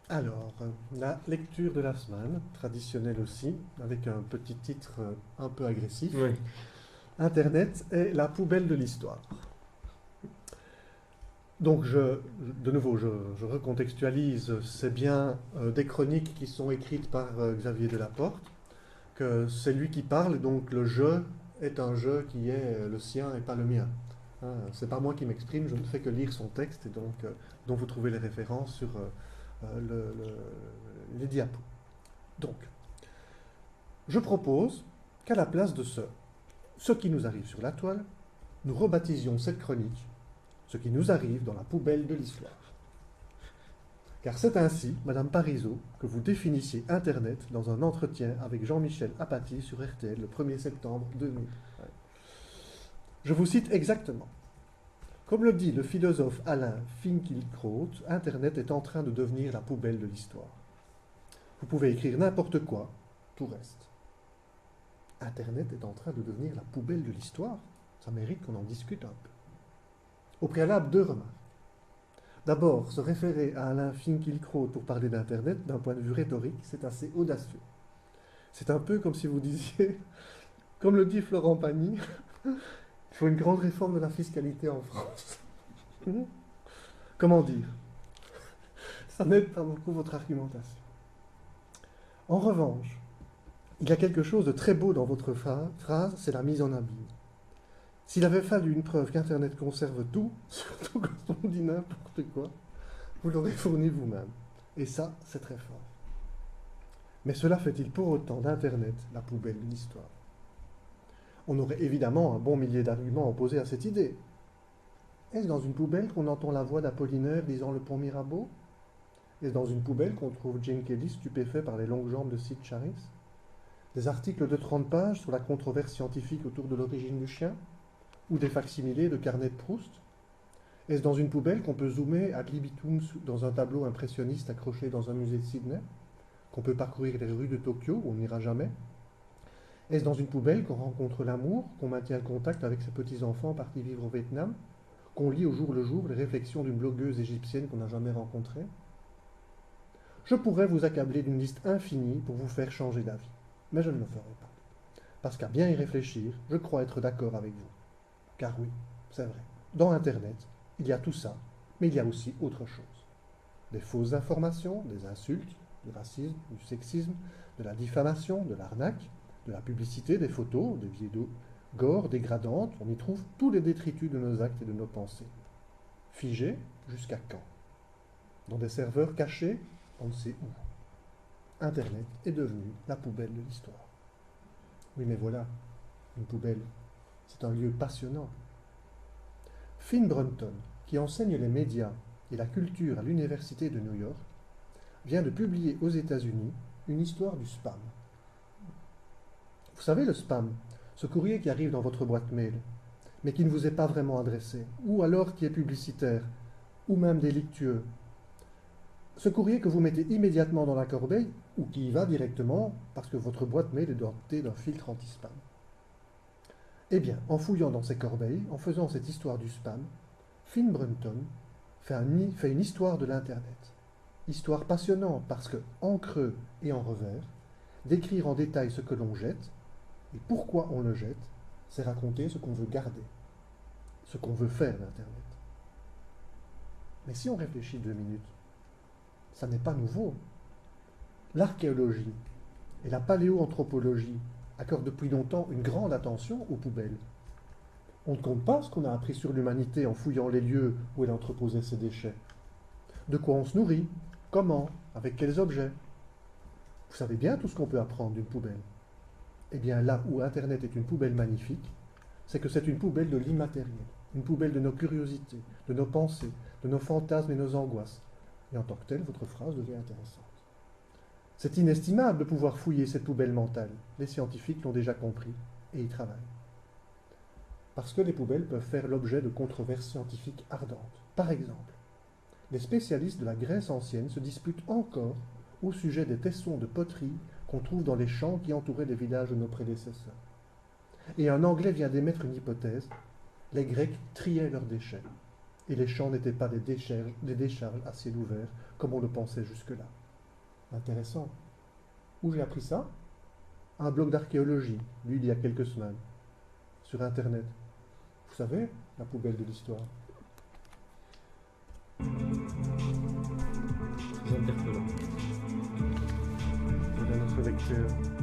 Alors, la lecture de la semaine, traditionnelle aussi, avec un petit titre un peu agressif. Oui. Internet est la poubelle de l'histoire. Donc, de nouveau, je recontextualise. C'est bien des chroniques qui sont écrites par Xavier Delaporte, que c'est lui qui parle, donc le jeu est un jeu qui est le sien et pas le mien. Hein, c'est pas moi qui m'exprime, je ne fais que lire son texte et donc dont vous trouvez les références sur les diapos. Donc, je propose qu'à la place de ce qui nous arrive sur la toile, nous rebaptisions cette chronique ce qui nous arrive dans la poubelle de l'histoire. Car c'est ainsi, Madame Parisot, que vous définissiez Internet dans un entretien avec Jean-Michel Apathy sur RTL le 1er septembre 2000. Je vous cite exactement. Comme le dit le philosophe Alain Finkielkraut, Internet est en train de devenir la poubelle de l'histoire. Vous pouvez écrire n'importe quoi, tout reste. Internet est en train de devenir la poubelle de l'histoire. Ça mérite qu'on en discute un peu. Au préalable, deux remarques. D'abord, se référer à Alain Finkielkraut pour parler d'Internet, d'un point de vue rhétorique, c'est assez audacieux. C'est un peu comme si vous disiez, comme le dit Florent Pagny, il faut une grande réforme de la fiscalité en France. Comment dire? Ça n'aide pas beaucoup votre argumentation. En revanche, il y a quelque chose de très beau dans votre phrase, c'est la mise en abîme. S'il avait fallu une preuve qu'Internet conserve tout, surtout quand on dit n'importe quoi, vous l'aurez fourni vous-même. Et ça, c'est très fort. Mais cela fait-il pour autant d'Internet la poubelle de l'histoire? On aurait évidemment un bon millier d'arguments opposés à cette idée. Est-ce dans une poubelle qu'on entend la voix d'Apollinaire disant le pont Mirabeau? Est-ce dans une poubelle qu'on trouve Jane Kelly stupéfait par les longues jambes de Sid Charisse? Des articles de 30 pages sur la controverse scientifique autour de l'origine du chien? Ou des facsimilés de carnets de Proust? Est-ce dans une poubelle qu'on peut zoomer à libitum dans un tableau impressionniste accroché dans un musée de Sydney? Qu'on peut parcourir les rues de Tokyo où on n'ira jamais? Est-ce dans une poubelle qu'on rencontre l'amour, qu'on maintient le contact avec ses petits-enfants partis vivre au Vietnam, qu'on lit au jour le jour les réflexions d'une blogueuse égyptienne qu'on n'a jamais rencontrée? Je pourrais vous accabler d'une liste infinie pour vous faire changer d'avis, mais je ne le ferai pas. Parce qu'à bien y réfléchir, je crois être d'accord avec vous. Car oui, c'est vrai, dans Internet, il y a tout ça, mais il y a aussi autre chose. Des fausses informations, des insultes, du racisme, du sexisme, de la diffamation, de l'arnaque, de la publicité, des photos, des vidéos gore, dégradantes, on y trouve tous les détritus de nos actes et de nos pensées. Figés jusqu'à quand? Dans des serveurs cachés, on ne sait où. Internet est devenu la poubelle de l'histoire. Oui, mais voilà, une poubelle, c'est un lieu passionnant. Finn Brunton, qui enseigne les médias et la culture à l'Université de New York, vient de publier aux États-Unis une histoire du spam. Vous savez, le spam, ce courrier qui arrive dans votre boîte mail, mais qui ne vous est pas vraiment adressé, ou alors qui est publicitaire, ou même délictueux. Ce courrier que vous mettez immédiatement dans la corbeille, ou qui y va directement parce que votre boîte mail est dotée d'un filtre anti-spam. Eh bien, en fouillant dans ces corbeilles, en faisant cette histoire du spam, Finn Brunton fait une histoire de l'Internet. Histoire passionnante parce que, en creux et en revers, décrire en détail ce que l'on jette et pourquoi on le jette, c'est raconter ce qu'on veut garder, ce qu'on veut faire d'Internet. Mais si on réfléchit 2 minutes, ça n'est pas nouveau. L'archéologie et la paléoanthropologie accordent depuis longtemps une grande attention aux poubelles. On ne compte pas ce qu'on a appris sur l'humanité en fouillant les lieux où elle entreposait ses déchets. De quoi on se nourrit, comment, avec quels objets. Vous savez bien tout ce qu'on peut apprendre d'une poubelle. Eh bien là où Internet est une poubelle magnifique, c'est que c'est une poubelle de l'immatériel, une poubelle de nos curiosités, de nos pensées, de nos fantasmes et nos angoisses. Et en tant que telle, votre phrase devient intéressante. C'est inestimable de pouvoir fouiller cette poubelle mentale. Les scientifiques l'ont déjà compris et y travaillent. Parce que les poubelles peuvent faire l'objet de controverses scientifiques ardentes. Par exemple, les spécialistes de la Grèce ancienne se disputent encore au sujet des tessons de poterie qu'on trouve dans les champs qui entouraient les villages de nos prédécesseurs. Et un Anglais vient d'émettre une hypothèse, les Grecs triaient leurs déchets. Et les champs n'étaient pas des décharges à ciel ouvert, comme on le pensait jusque-là. Intéressant. Où j'ai appris ça? Un blog d'archéologie, lu il y a quelques semaines, sur Internet. Vous savez, la poubelle de l'histoire. Très interpellant. Voilà notre lecture.